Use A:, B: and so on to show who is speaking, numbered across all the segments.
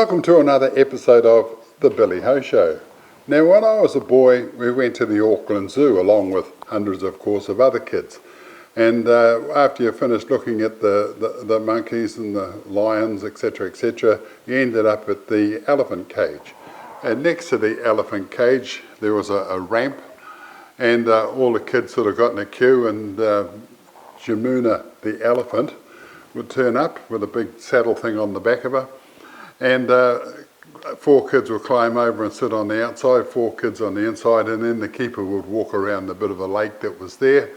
A: Welcome to another episode of The Billy Ho Show. Now, when I was a boy, we went to the Auckland Zoo along with hundreds, of course, of other kids. And after you finished looking at the monkeys and the lions, etc., you ended up at the elephant cage. And next to the elephant cage, there was a ramp, and all the kids sort of got in a queue, and Jamuna, the elephant, would turn up with a big saddle thing on the back of her. And 4 kids would climb over and sit on the outside, 4 kids on the inside, and then the keeper would walk around the bit of a lake that was there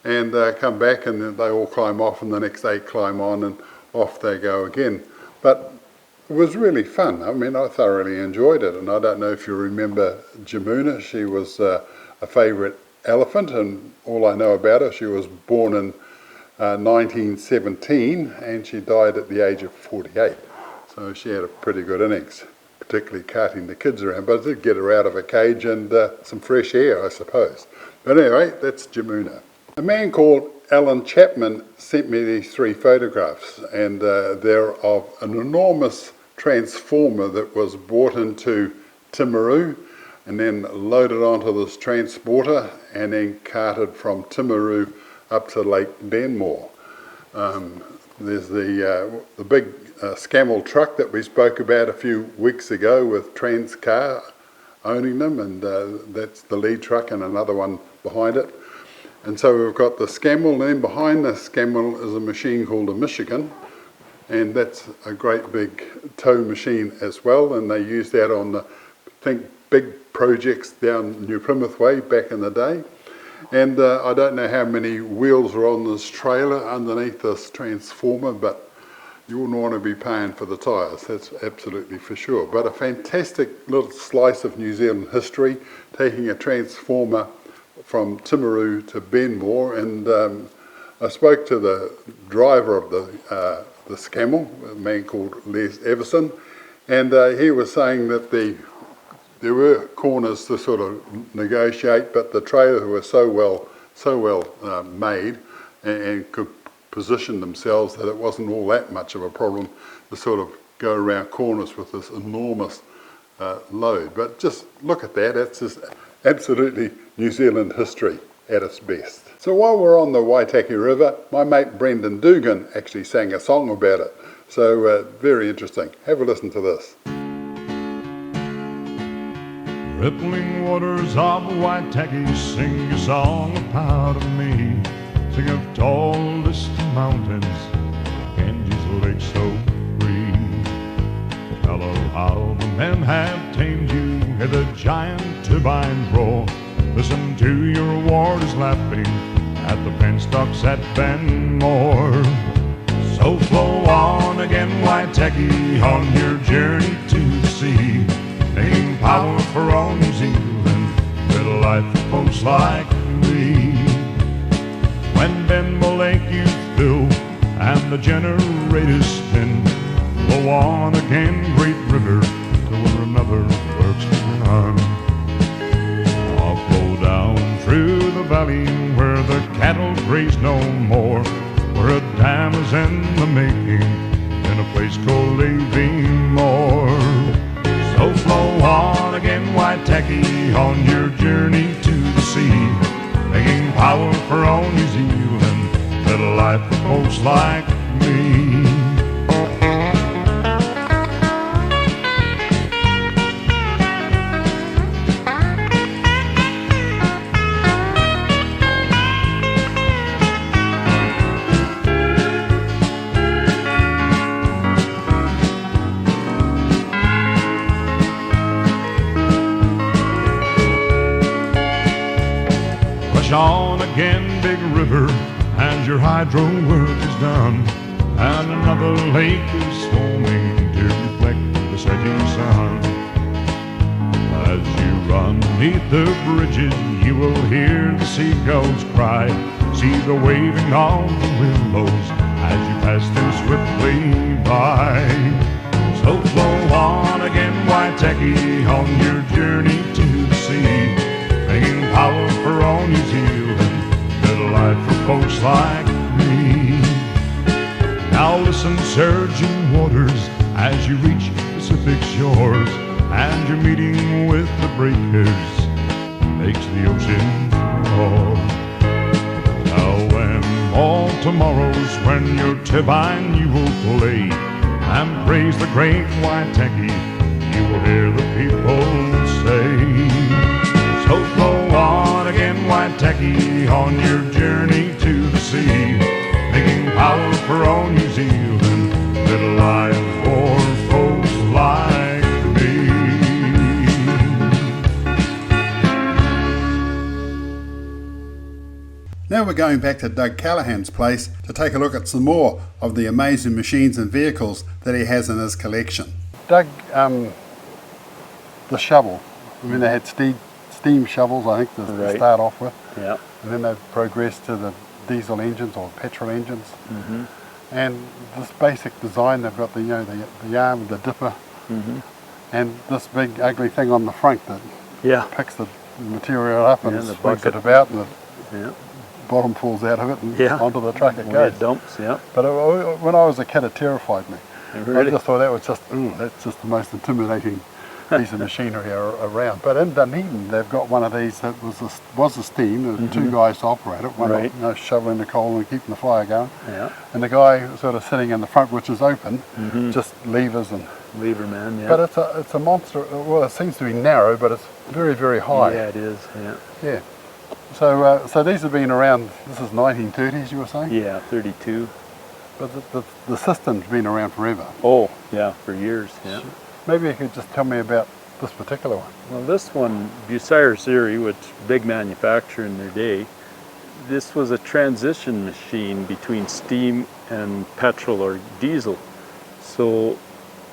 A: and come back, and then they all climb off, and the next 8 climb on, and off they go again. But it was really fun. I mean, I thoroughly enjoyed it, and I don't know if you remember Jamuna. She was a favourite elephant, and all I know about her, she was born in 1917, and she died at the age of 48. So she had a pretty good innings, particularly carting the kids around, but it did get her out of a cage and some fresh air, I suppose. But anyway, that's Jamuna. A man called Alan Chapman sent me these 3 photographs, and they're of an enormous transformer that was brought into Timaru and then loaded onto this transporter and then carted from Timaru up to Lake Benmore. There's the big Scammell truck that we spoke about a few weeks ago with Transcar owning them, and that's the lead truck and another one behind it. And so we've got the Scammell, and then behind the Scammell is a machine called a Michigan, and that's a great big tow machine as well, and they used that on the, I think, big projects down New Plymouth Way back in the day. And I don't know how many wheels are on this trailer underneath this transformer, but you wouldn't want to be paying for the tyres, that's absolutely for sure. But a fantastic little slice of New Zealand history, taking a transformer from Timaru to Benmore. And I spoke to the driver of the Scammell, a man called Les Everson, and he was saying that there were corners to sort of negotiate, but the trailers were so well made and could position themselves that it wasn't all that much of a problem to sort of go around corners with this enormous load. But just look at that, it's just absolutely New Zealand history at its best. So while we're on the Waitaki River, my mate Brendan Dugan actually sang a song about it. So very interesting. Have a listen to this.
B: Rippling waters of Waitaki, sing a song of proud of me. Sing of tall distant mountains, Ganges Lake so free. Tell of how the men have tamed you, hear the giant turbines roar. Listen to your warders laughing at the penstocks at Benmore. So flow on again, Waitaki, on your journey to the sea. Making power for all New Zealand, with a life for folks like me. When Benmore Lake you fill and the generators spin, flow on again, great river, till another works to run. I'll flow down through the valley where the cattle graze no more, where a dam is in the making in a place called Benmore. So flow on again, Waitaki, on your journey to the sea. Making power for all New Zealand, with a life for folks like me. On again, big river, and your hydro work is done, and another lake is foaming to reflect the setting sun. As you run beneath the bridges, you will hear the seagulls cry, see the waving of the willows as you pass them swiftly by. So flow on again, Waitaki, on your journey to the sea, making power for all New Zealand, with a life for folks like me. Now listen, surging waters, as you reach the Pacific shores, and your meeting with the breakers makes the ocean roar. Now when all tomorrows, when your turbine you will play and praise the great Waitaki, you will hear the people say. So go on again, Waitaki, on your journey to the sea, making power for all New Zealand, little life for folks like me.
A: Now we're going back to Doug Callahan's place to take a look at some more of the amazing machines and vehicles that he has in his collection. Doug, the shovel, I mean they had steam shovels I think to start off with,
C: Yeah.
A: and then they've progressed to the diesel engines or petrol engines.
C: Mm-hmm.
A: And this basic design, they've got the the arm, the dipper,
C: Mm-hmm.
A: and this big ugly thing on the front that
C: Yeah.
A: picks the material up and
C: Yeah, the
A: swings
C: bucket.
A: it about, and the
C: Yeah.
A: bottom falls out of it and
C: Yeah.
A: onto the truck it
C: When
A: goes.
C: it dumps, yeah.
A: But when I was a kid, it terrified me.
C: Really?
A: I just thought that was that's just the most intimidating piece of machinery around. But in Dunedin, they've got one of these that was a steam. There were two guys to operate it, one
C: Right.
A: shoveling the coal and keeping the fire going,
C: Yeah.
A: and the guy sort of sitting in the front, which is open,
C: Mm-hmm.
A: just levers and.
C: Lever man, yeah.
A: But it's a monster. Well, it seems to be narrow, but it's very, very high.
C: Yeah, it is, yeah.
A: Yeah. So these have been around. This is 1930s, you were saying?
C: Yeah, 32.
A: But the system's been around forever.
C: Oh, yeah, for years, yeah.
A: Maybe you could just tell me about this particular one.
C: Well, this one, Bucyrus Erie, which big manufacturer in their day, this was a transition machine between steam and petrol or diesel. So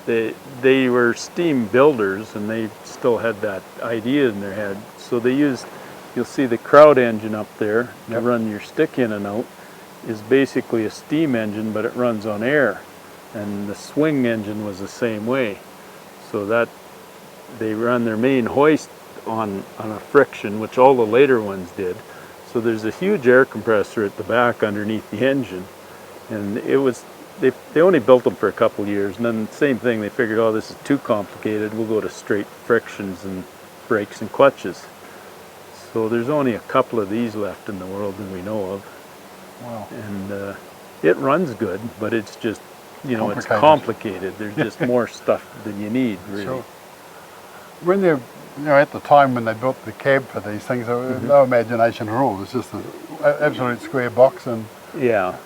C: they were steam builders, and they still had that idea in their head. So they used, you'll see the crowd engine up there to
A: Yep.
C: run your stick in and out, is basically a steam engine, but it runs on air. And the swing engine was the same way. So that they run their main hoist on a friction, which all the later ones did. So there's a huge air compressor at the back underneath the engine, and it was they only built them for a couple years, and then same thing, they figured, oh, this is too complicated, we'll go to straight frictions and brakes and clutches. So there's only a couple of these left in the world that we know of.
A: Wow.
C: And it runs good, but it's just, you know, it's
A: Complicated.
C: complicated. There's just more stuff than you need, really.
A: Sure. When they're, at the time when they built the cab for these things, there was no imagination at all. It's just an absolute square box, and
C: Yeah,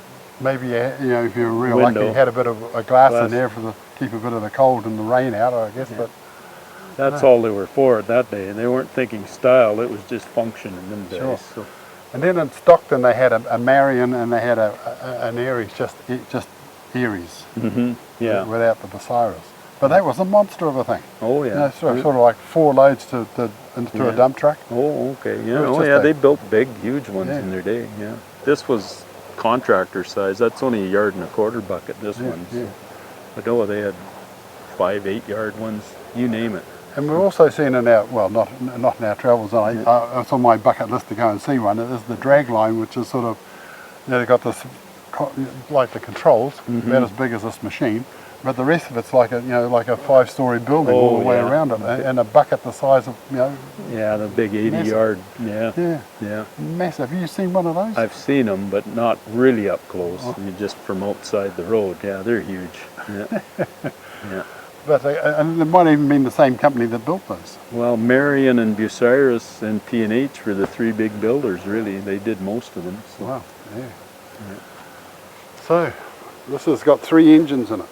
A: maybe if you're real
C: Window.
A: lucky, you had a bit of a glass
C: Glass.
A: in there for keep a bit of the cold and the rain out, I guess.
C: Yeah.
A: But
C: that's all they were for at that day. They weren't thinking style, it was just function in them days.
A: Sure.
C: So,
A: and then in Stockton they had a Marion and they had an Aries, just Aries,
C: yeah.
A: without the Bucyrus. But that was a monster of a thing.
C: Oh, yeah.
A: Sort of like 4 loads to
C: Yeah.
A: a dump truck.
C: Oh, okay. Yeah.
A: It was
C: Oh,
A: just
C: yeah.
A: a-
C: They built big, huge ones
A: Yeah.
C: in their day. Yeah. This was contractor size. That's only 1.25 yard bucket. This
A: Yeah,
C: one.
A: yeah.
C: But oh, they had 5, 8 yard ones. You name it.
A: And we've also seen in our, well, not in our travels, it's on my bucket list to go and see one. It is the drag line, which is sort of, they've got this, like the controls, about as big as this machine, but the rest of it's like a, like a 5-story building all the way
C: yeah.
A: around it, and a bucket the size of,
C: Yeah, the big 80
A: Massive.
C: yard. Yeah.
A: yeah,
C: Yeah.
A: massive. Have you seen one of those?
C: I've seen them, but not really up close. You just from outside the road. Yeah, they're huge. Yeah. Yeah.
A: But and it might even been the same company that built those.
C: Well, Marion and Bucyrus and T&H were the 3 big builders, really. They did most of them. So.
A: Wow, yeah. So, this has got 3 engines in it.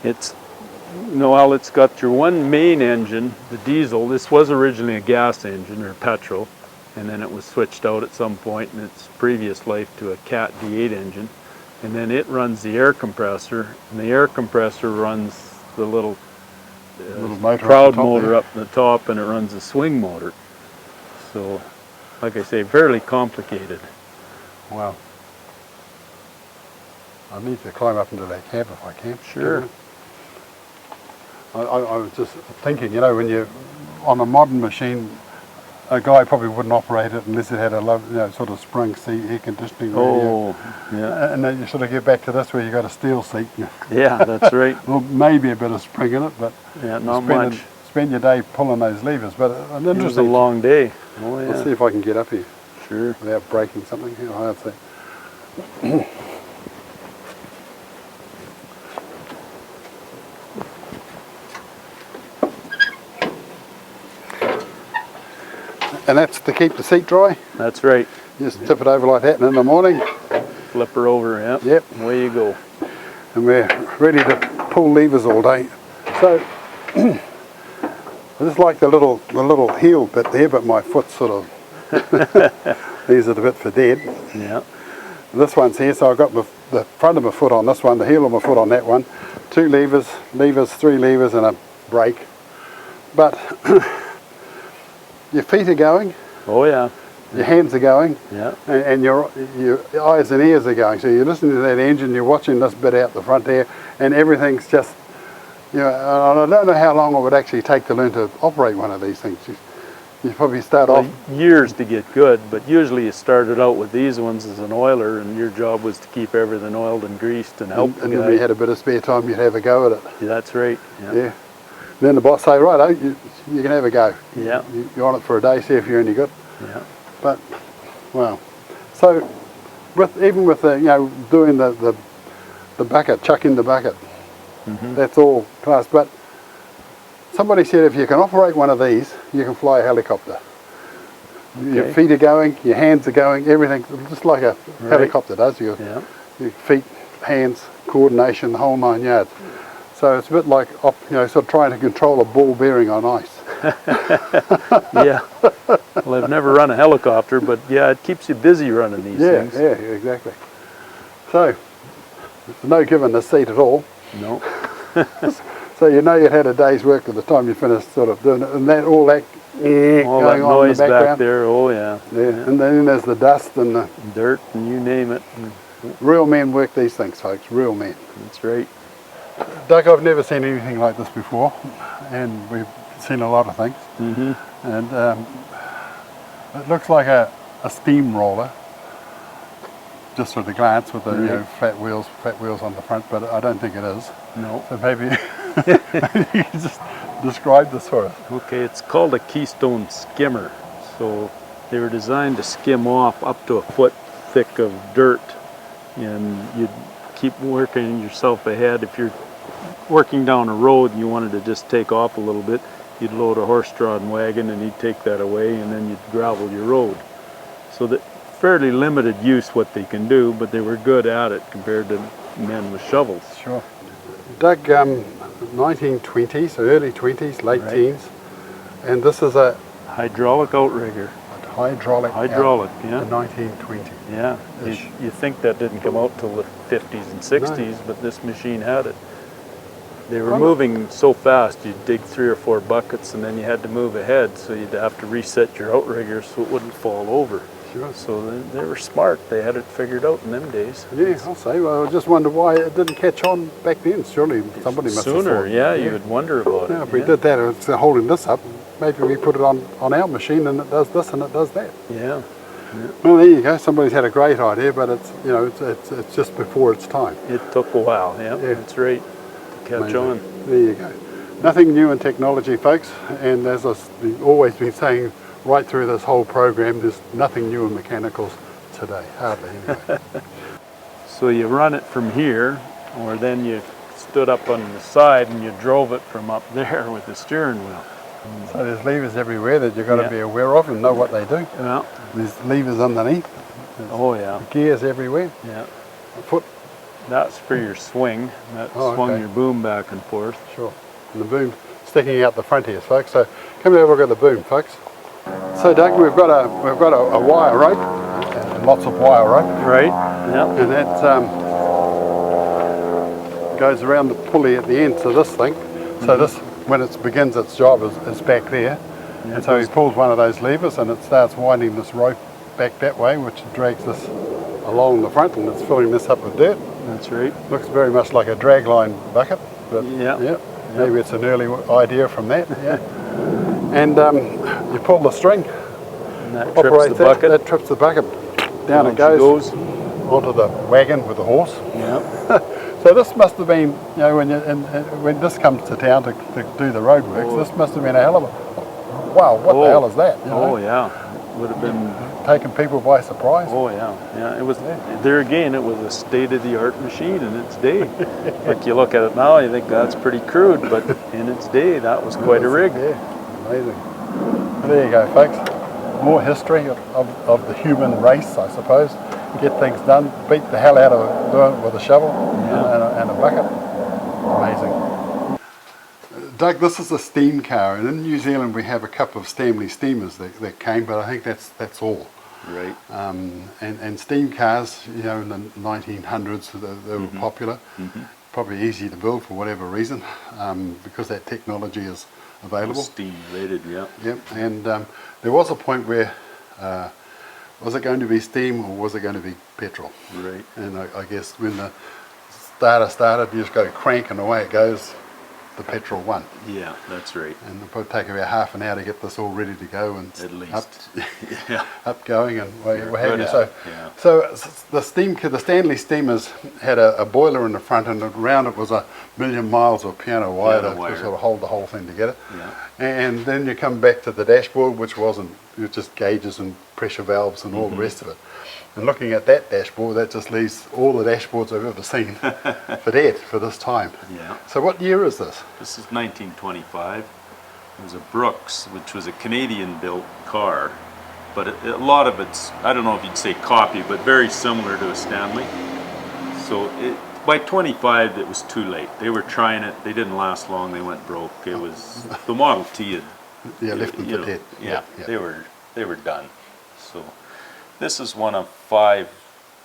C: It's, well, it's got your one main engine, the diesel. This was originally a gas engine or petrol, and then it was switched out at some point in its previous life to a Cat D8 engine. And then it runs the air compressor, and the air compressor runs the little
A: motor
C: crowd
A: up the top
C: motor
A: there.
C: up in the top, and it runs the swing motor. So, like I say, fairly complicated.
A: Wow. I need to climb up into that cab if I can.
C: Sure.
A: I was just thinking, when you're on a modern machine, a guy probably wouldn't operate it unless it had a sort of sprung seat, air conditioning.
C: Oh, yeah.
A: And then you sort of get back to this where you got a steel seat.
C: Yeah, that's right.
A: Well, maybe a bit of spring in it, but
C: Yeah, not much.
A: Spend your day pulling those levers. But an
C: It was a
A: interesting.
C: long day. Oh,
A: Let's see
C: yeah.
A: if I can get up here
C: Sure.
A: without breaking something. Here, I'll see. And that's to keep the seat dry.
C: That's right.
A: Just tip it over like that, and in the morning,
C: Flip her over, yep.
A: Yep.
C: Away you go.
A: and we're ready to pull levers all day. So I just like the little heel bit there, but my foot's sort of these are the bit for dead.
C: Yeah.
A: This one's here, so I've got the front of my foot on this one, the heel of my foot on that one. 2 levers, 3 levers, and a brake. But your feet are going,
C: Oh, yeah.
A: your hands are going,
C: Yeah.
A: and your eyes and ears are going. So you're listening to that engine, you're watching this bit out the front there, and everything's just, and I don't know how long it would actually take to learn to operate one of these things. You probably start off.
C: Years to get good, but usually you started out with these ones as an oiler, and your job was to keep everything oiled and greased and help the
A: And
C: guy.
A: then we had a bit of spare time, you'd have a go at it.
C: Yeah, that's right. Yeah.
A: Yeah. Then the boss say, right, you can have a go.
C: Yeah.
A: You're on it for a day, see if you're any good.
C: Yeah.
A: But, well, so even with doing the bucket, chucking the bucket, that's all class. But somebody said if you can operate one of these, you can fly a helicopter. Your
C: Okay.
A: feet are going, your hands are going, everything, just like a helicopter does. Your feet, hands, coordination, the whole 9 yards. So it's a bit like, sort of trying to control a ball bearing on ice.
C: Yeah. Well, I've never run a helicopter, but yeah, it keeps you busy running these things.
A: Yeah, exactly. So, there's no giving the seat at all.
C: No.
A: So you had a day's work at the time you finished sort of doing it, and all that
C: All that
A: going on in
C: noise
A: the background.
C: back there, oh yeah.
A: Yeah. And then there's the dust and the
C: Dirt and you name it.
A: real men work these things, folks. Real men.
C: That's right.
A: Doug, I've never seen anything like this before, and we've seen a lot of things. And it looks like a steamroller, just at a glance, with the flat wheels on the front, but I don't think it is.
C: No.
A: So maybe you can just describe this for us.
C: Okay, it's called a Keystone skimmer. So they were designed to skim off up to a foot thick of dirt, and you'd keep working yourself ahead. If you're working down a road and you wanted to just take off a little bit, you'd load a horse-drawn wagon and he'd take that away, and then you'd gravel your road. So that fairly limited use what they can do, but they were good at it compared to men with shovels.
A: Sure. Doug, 1920s, early 20s, late teens, and this is a
C: Hydraulic outrigger.
A: hydraulic
C: Yeah.
A: in 1920.
C: Yeah, you think that didn't come out till the 50s and 60s, but this machine had it. They were moving so fast, you'd dig 3 or 4 buckets and then you had to move ahead, so you'd have to reset your outrigger so it wouldn't fall over.
A: Sure.
C: So they were smart, they had it figured out in them days.
A: Yeah, I'll say. Well, I just wonder why it didn't catch on back then. Surely somebody must have
C: Sooner,
A: thought.
C: yeah, you would wonder about
A: Yeah,
C: it.
A: if we did that, it's holding this up. Maybe we put it on our machine and it does this and it does that.
C: Yeah,
A: Well, there you go. Somebody's had a great idea, but it's just before its time.
C: it took a while, yeah. That's right, to catch
A: Amazing.
C: on.
A: There you go. Nothing new in technology, folks. And as I've always been saying right through this whole program, there's nothing new in mechanicals today, hardly anyway.
C: So you run it from here, or then you stood up on the side and you drove it from up there with the steering wheel.
A: So there's levers everywhere that you've got to be aware of and know what they do.
C: Yeah.
A: There's levers underneath,
C: Oh yeah.
A: gears everywhere,
C: Yeah.
A: foot,
C: That's for your swing. That
A: Oh,
C: swung
A: okay.
C: your boom back and forth.
A: sure. And the boom sticking out the front here, folks. So come and have a look at the boom, folks. So Doug, we've got a wire rope, lots of wire rope,
C: Right? Yeah.
A: and that goes around the pulley at the end to this thing. So this, when it begins its job, is back there. And so he pulls one of those levers and it starts winding this rope back that way, which drags this along the front, and it's filling this up with dirt.
C: That's right.
A: Looks very much like a dragline bucket, but
C: Yeah.
A: maybe it's an early idea from that. Yeah. And you pull the string
C: And that trips
A: operates
C: the bucket.
A: That trips the bucket. Down it
C: Down she
A: goes
C: goes.
A: onto the wagon with the horse.
C: Yeah.
A: So this must have been, you know, when this comes to town to do the roadworks, this must have been a hell of a, wow, what the hell is that? You know?
C: Oh yeah, would have been.
A: Taking people by surprise.
C: Oh yeah, yeah. It was there again. It was a state-of-the-art machine in its day. Like you look at it now, you think that's pretty crude, but in its day, that was quite a rig.
A: Yeah, amazing. Well, there you go, folks. More history of the human race, I suppose. Get things done, beat the hell out of it, doing it with a shovel and a bucket. Amazing. Doug, this is a steam car, and in New Zealand we have a couple of Stanley steamers that came, but I think that's all.
C: Right.
A: And steam cars, you know, in the 1900s, they were popular. Probably easy to build for whatever reason, because that technology is available.
C: Steam rated, yeah.
A: Yep. And there was a point where was it going to be steam or was it going to be petrol?
C: Right.
A: And I guess when the starter started, you just go crank and away it goes. The petrol won.
C: Yeah, that's right.
A: And it'll probably take about half an hour to get this all ready to go and
C: At least. Yeah.
A: up going and what have you.
C: Yeah.
A: So the Stanley steamers had a boiler in the front, and around it was a million miles of piano wire to sort of hold the whole thing together.
C: Yeah.
A: And then you come back to the dashboard, which wasn't, it was just gauges and pressure valves and all the rest of it. And looking at that dashboard, that just leaves all the dashboards I've ever seen for dead for this time.
C: Yeah.
A: So what year is this?
C: This is 1925. It was a Brooks, which was a Canadian-built car, but a lot of it's, I don't know if you'd say copy, but very similar to a Stanley. So by 25, it was too late. They were trying it. They didn't last long. They went broke. It was the Model T had,
A: Left them for dead.
C: Yeah, they were done. So this is one of 5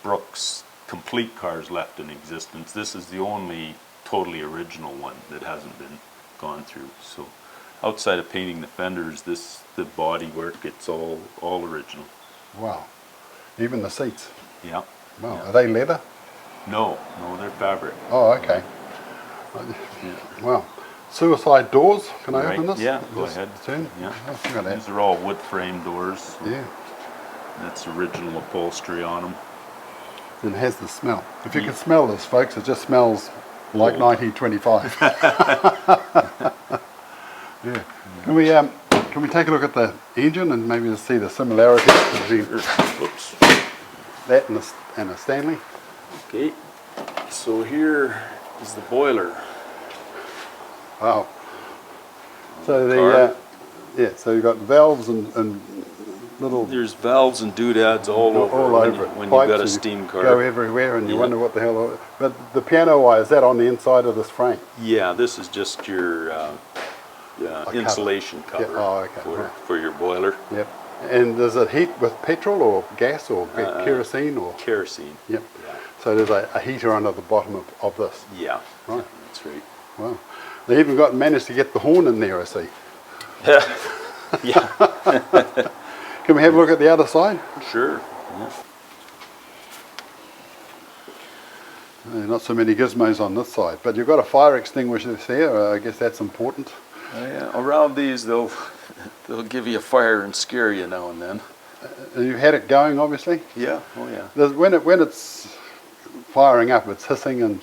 C: Brooks complete cars left in existence. This is the only totally original one that hasn't been gone through. So outside of painting the fenders, the body work, it's all original.
A: Wow. Even the seats.
C: Yeah.
A: Wow.
C: Yeah.
A: Are they leather?
C: No, they're fabric.
A: Oh, okay.
C: Yeah.
A: Wow. Suicide doors. Can I
C: Right.
A: open this?
C: Yeah, go
A: Just
C: ahead.
A: Turn?
C: Yeah.
A: Oh, look at that.
C: These are all wood frame doors.
A: Yeah.
C: That's original upholstery on them.
A: And it has the smell. If you can smell this, folks, it just smells like
C: Old.
A: 1925. Yeah. Can we take a look at the engine and maybe just see the similarities between
C: Whoops.
A: that and a Stanley?
C: Okay, so here is the boiler.
A: Wow. So
C: Car.
A: so you've got valves and little
C: There's valves and doodads all over
A: it.
C: when
A: Pipes
C: you've got a
A: and
C: steam car.
A: Go everywhere, and you
C: Yeah.
A: wonder what the hell. But the piano wire, is that on the inside of this frame?
C: Yeah, this is just your insulation cover
A: Yeah. Oh, okay. Right.
C: for your boiler.
A: Yep. And does it heat with petrol or gas or kerosene or?
C: Kerosene.
A: Yep.
C: Yeah.
A: So there's a heater under the bottom of this.
C: Yeah.
A: Right.
C: That's right.
A: Wow. They even managed to get the horn in there, I see.
C: Yeah.
A: Can we have a look at the other side?
C: Sure. Yeah.
A: Not so many gizmos on this side, but you've got a fire extinguisher there. I guess that's important.
C: Yeah. Around these, they'll give you a fire and scare you now and then.
A: You've had it going, obviously.
C: Yeah. Oh yeah.
A: When it's firing up, it's hissing and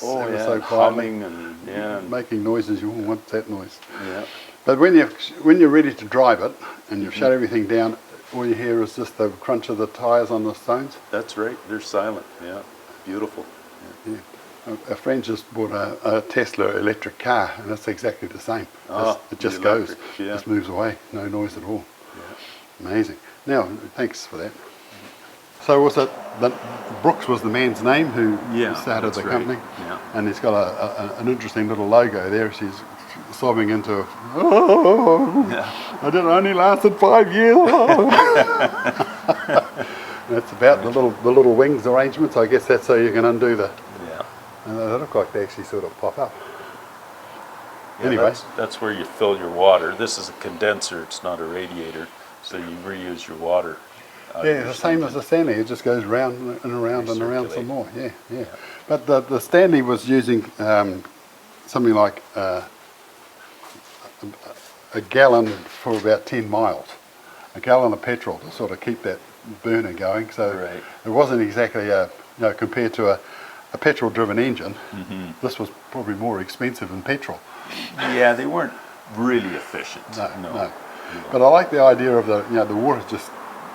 A: ever so quietly,
C: humming and
A: making noises. You won't want that noise.
C: yeah.
A: But when you're ready to drive it and you've shut everything down, all you hear is just the crunch of the tyres on the stones.
C: That's right. They're silent. Yeah. Beautiful.
A: Yeah. A friend just bought a Tesla electric car, and it's exactly the same. It just goes, just moves away, no noise at all.
C: Yeah.
A: Amazing. Now, thanks for that. So was it that Brooks was the man's name who started the company?
C: Right. Yeah.
A: And he's got an interesting little logo there. She's sobbing into, oh,
C: Yeah.
A: it only lasted 5 years. That's about the little wings arrangements. I guess that's so you can undo the.
C: Yeah.
A: And they look like they actually sort of pop up.
C: Yeah,
A: Anyway,
C: that's where you fill your water. This is a condenser. It's not a radiator, so you reuse your water.
A: yeah, the same as the Stanley. It just goes round and around and around some more. Yeah, yeah.
C: Yeah.
A: But the Stanley was using something like a gallon for about 10 miles. a gallon of petrol to sort of keep that burner going. So
C: Right.
A: it wasn't exactly compared to a petrol-driven engine. This was probably more expensive than petrol.
C: Yeah, they weren't really efficient.
A: No. But I like the idea of the water just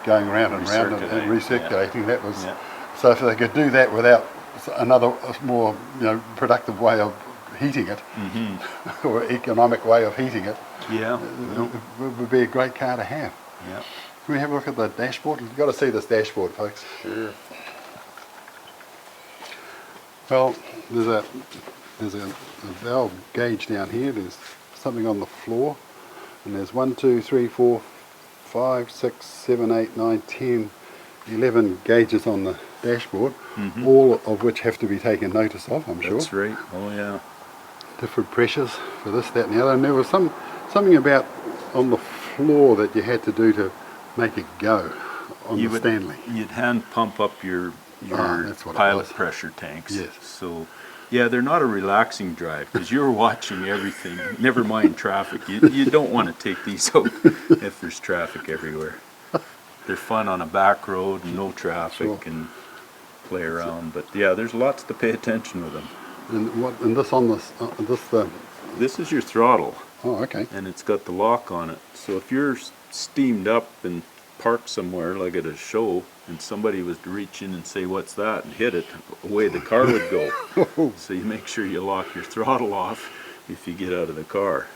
A: going around and round and recirculating. That was so if they could do that without another more productive way of heating it, or economic way of heating it, it would be a great car to have.
C: Yeah.
A: Can we have a look at the dashboard? You've got to see this dashboard, folks.
C: Sure.
A: Well, there's a valve gauge down here. There's something on the floor, and there's 1, 2, 3, 4, 5, 6, 7, 8, 9, 10, 11 gauges on the dashboard, all of which have to be taken notice of, I'm sure.
C: That's right. Oh yeah.
A: Different pressures for this, that and the other. And there was something about on the floor that you had to do to make it go on the Stanley.
C: You'd hand pump up your
A: that's what it
C: pilot
A: was.
C: pressure tanks.
A: Yes.
C: So, yeah, they're not a relaxing drive because you're watching everything. Never mind traffic. You don't want to take these out if there's traffic everywhere. They're fun on a back road and no traffic and play around. But yeah, there's lots to pay attention with them.
A: And this on this
C: This is your throttle.
A: Oh, okay.
C: And it's got the lock on it. So if you're steamed up and parked somewhere like at a show and somebody was to reach in and say, "What's that?" and hit it, away the car would go. So you make sure you lock your throttle off if you get out of the car.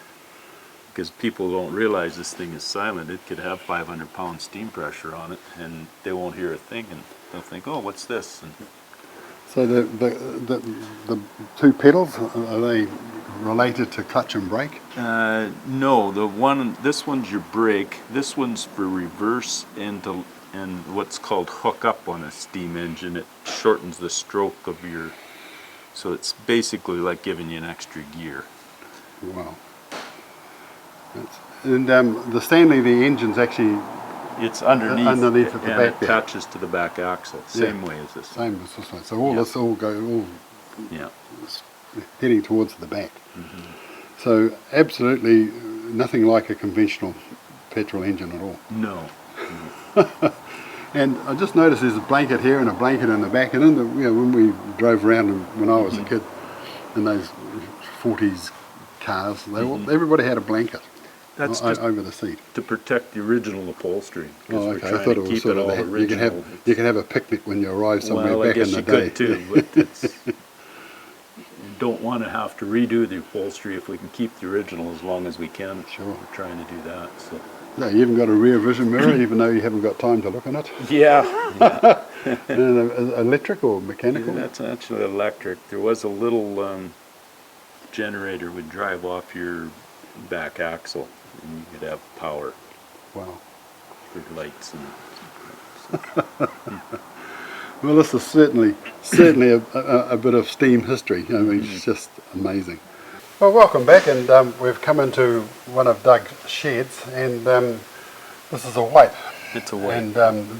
C: Because people don't realize this thing is silent. It could have 500-pound steam pressure on it and they won't hear a thing and they'll think, "Oh, what's this?" And
A: So the two pedals, are they related to clutch and brake?
C: no, this one's your brake. This one's for reverse and what's called hook up on a steam engine. It shortens the stroke of so it's basically like giving you an extra gear.
A: Wow. And the Stanley, the engine's actually
C: It's underneath
A: at the
C: and
A: back
C: it
A: there.
C: attaches to the back axle, same way as this.
A: Same as this one. So all this all
C: Yeah.
A: heading towards the back. So absolutely nothing like a conventional petrol engine at all.
C: No.
A: And I just noticed there's a blanket here and a blanket in the back. And in the when we drove around when I was a kid in those 40s cars, everybody had a blanket.
C: That's just
A: over the seat
C: to protect the original upholstery.
A: Oh,
C: We're
A: okay. I
C: trying
A: thought
C: to
A: it was
C: keep
A: sort
C: it
A: of
C: all original.
A: you can have a picnic when you arrive somewhere
C: Well,
A: back
C: I guess
A: in the
C: you
A: day.
C: could too, but you don't want to have to redo the upholstery if we can keep the original as long as we can.
A: Sure.
C: We're trying to do that. So.
A: Yeah, you even got a rear vision mirror, even though you haven't got time to look in it.
C: Yeah.
A: And electric or mechanical?
C: That's actually electric. There was a little generator would drive off your back axle, and you could have power
A: Wow.
C: for lights and.
A: Well, this is certainly a bit of steam history. I mean, it's just amazing. Well, welcome back, and we've come into one of Doug's sheds, and this is a white.
C: It's a white.
A: And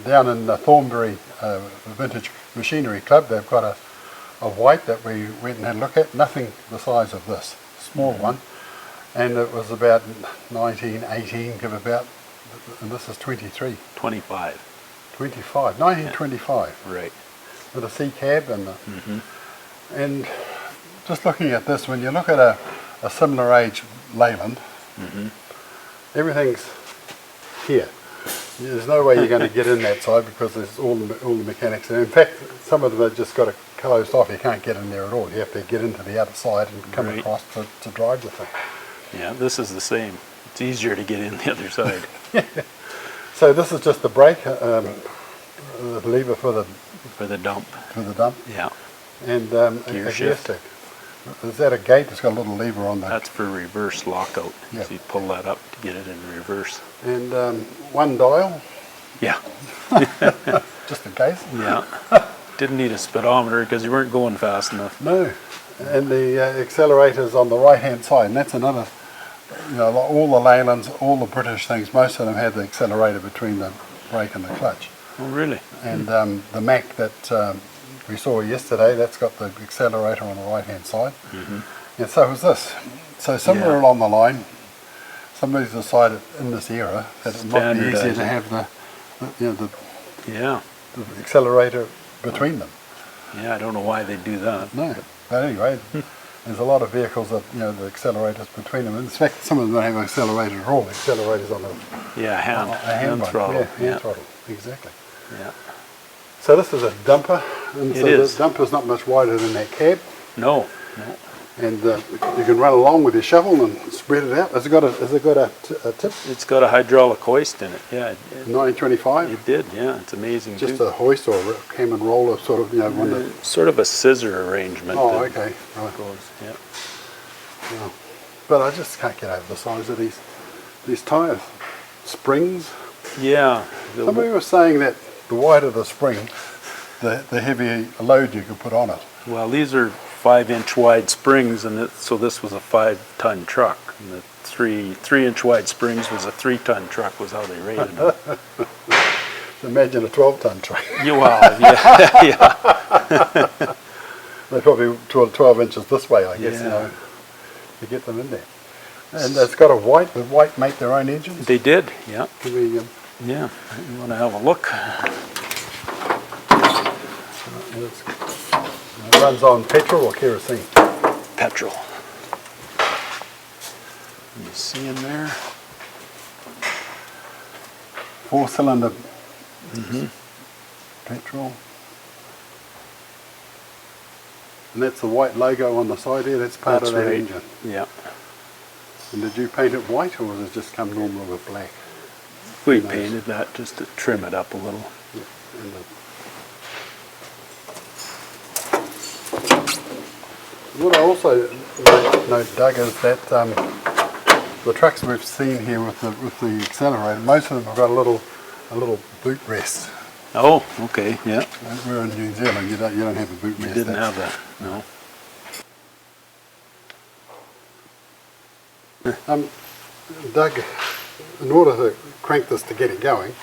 A: down in the Thornbury Vintage Machinery Club, they've got a white that we went and had a look at. Nothing the size of this, small one, and it was about 1918, give about, and this is 23.
C: 25.
A: 25, 1925.
C: Right.
A: With a C cab and just looking at this, when you look at a similar age Leyland, everything's here. There's no way you're going to get in that side because there's all the mechanics. And in fact, some of them have just got it closed off. You can't get in there at all. You have to get into the other side and come across to drive the thing.
C: Yeah, this is the same. It's easier to get in the other side.
A: So this is just the brake, the lever for the
C: dump. Yeah.
A: And a gear stick. Is that a gate? It's got a little lever on that.
C: That's for reverse lockout.
A: Yep.
C: So you pull that up to get it in reverse.
A: And one dial.
C: Yeah.
A: Just in case.
C: Yeah. Didn't need a speedometer because you weren't going fast enough.
A: No. And the accelerator's on the right-hand side, and that's another. All the Leylands, all the British things, most of them had the accelerator between the brake and the clutch.
C: Oh, really?
A: And the Mac that we saw yesterday, that's got the accelerator on the right-hand side. And so was this. So somewhere along the line, somebody's decided in this era that it might be easier
C: Standardise
A: to
C: it.
A: have
C: Yeah,
A: the accelerator between them.
C: yeah, I don't know why they do that.
A: No, but anyway, there's a lot of vehicles that the accelerators between them. In fact, some of them don't have an accelerator at all. The accelerator's on
C: Yeah,
A: a
C: hand
A: one.
C: throttle.
A: Yeah, hand throttle, exactly.
C: Yeah.
A: So this is a dumper, and
C: It
A: so
C: is.
A: the dumper's not much wider than that cab,
C: No.
A: and you can run along with your shovel and spread it out. Has it got a tip?
C: It's got a hydraulic hoist in it. Yeah,
A: 1925.
C: it did. Yeah, it's amazing
A: Just
C: too.
A: a hoist or a cam and roller sort of, one that.
C: Sort of a scissor arrangement.
A: Oh,
C: that
A: okay. Right.
C: Goes, yeah.
A: Yeah. But I just can't get over the size of these tyres. Springs.
C: Yeah.
A: Somebody was saying that the wider the spring, the heavier load you could put on it.
C: Well, these are 5-inch wide springs, and so this was a 5-ton truck. And the 3-inch wide springs was a 3-ton truck. Was how they rated them.
A: Imagine a 12-ton truck.
C: Well, yeah, yeah.
A: They're probably 12 inches this way, I guess,
C: Yeah.
A: to get them in there. And it's got the White make their own engines.
C: They did. Yeah,
A: Can we,
C: yeah. You want to have a look?
A: it runs on petrol or kerosene?
C: Petrol. You see in there?
A: 4-cylinder petrol. And that's the white logo on the side there, that's part
C: That's
A: of that
C: right.
A: engine.
C: Yeah.
A: And did you paint it white or does it just come normal with black?
C: We
A: Nice.
C: painted that just to trim it up a little.
A: Yeah. And what I also note, Doug, is that the trucks we've seen here with the accelerator, most of them have got a little boot rest.
C: Oh, okay. Yeah.
A: We're in New Zealand. You don't have a boot
C: We
A: rest.
C: didn't
A: That's-
C: have that. No.
A: Doug, in order to crank this to get it going,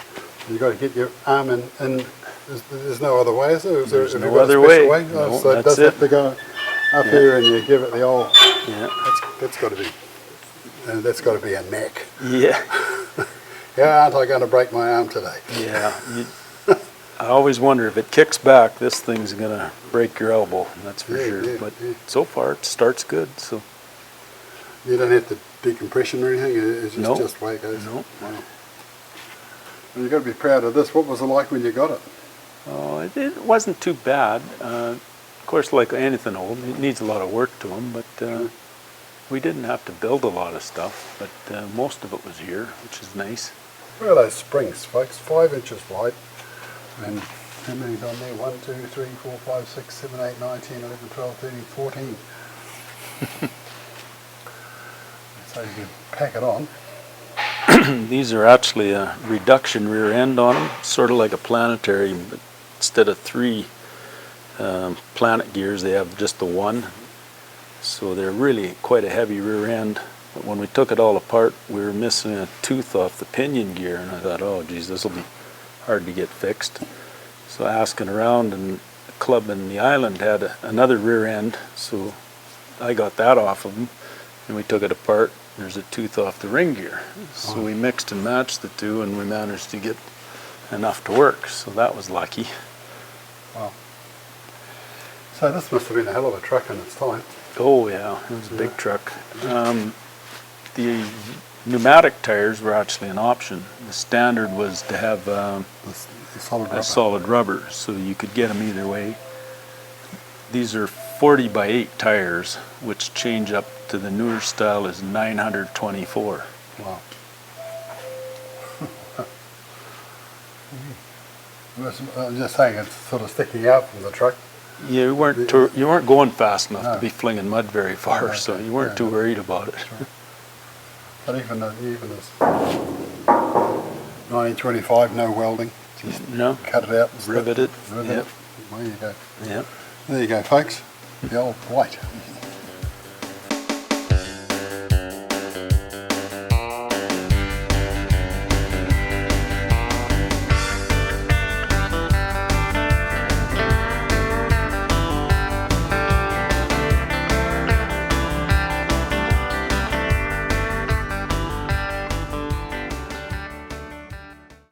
A: you've got to get your arm in. There's no other way, is there?
C: There's
A: have
C: no
A: you got a
C: other
A: special
C: way.
A: Oh,
C: No,
A: so it
C: that's
A: does
C: it.
A: have to go up here, and you give it the old.
C: Yeah.
A: That's got to be. That's got to be a knack.
C: Yeah.
A: Yeah, aren't I going to break my arm today?
C: Yeah. I always wonder if it kicks back, this thing's gonna break your elbow. That's for
A: Yeah,
C: sure.
A: yeah,
C: But
A: yeah.
C: so far, it starts good. So
A: You don't have to decompression or anything. It's
C: No.
A: just the way it goes.
C: No.
A: Wow. Well, you've got to be proud of this. What was it like when you got it?
C: it wasn't too bad. Of course, like anything old, it needs a lot of work to them. But we didn't have to build a lot of stuff. But most of it was here, which is nice.
A: Look at those springs, folks. 5 inches wide. And how many's on there? 1, 2, 3, 4, 5, 6, 7, 8, 9, 10, 11, 12, 13, 14. So you can pack it on.
C: These are actually a reduction rear end on them, sort of like a planetary, but instead of 3 planet gears, they have just the 1. So they're really quite a heavy rear end. But when we took it all apart, we were missing a tooth off the pinion gear, and I thought, oh geez, this will be hard to get fixed. So asking around, and the club in the island had another rear end, so I got that off of them, and we took it apart. There's a tooth off the ring gear. So we mixed and matched the two, and we managed to get enough to work, so that was lucky.
A: Wow. So this must have been a hell of a truck in its time.
C: Oh yeah, it was a big truck. The pneumatic tires were actually an option. The standard was to have
A: The solid rubber.
C: a solid rubber, so you could get them either way. These are 40 by 8 tires, which change up to the newer style is 924.
A: Wow. I'm just saying, it's sort of sticking out from the truck.
C: You weren't going fast enough
A: No.
C: to be flinging mud very far,
A: Okay.
C: so you weren't
A: Yeah.
C: too worried about it.
A: But even this 1925, no welding. Just
C: No,
A: cut it out and
C: rivet it.
A: Rivet
C: Yep.
A: it. There you go.
C: Yep.
A: There you go, folks. The old white.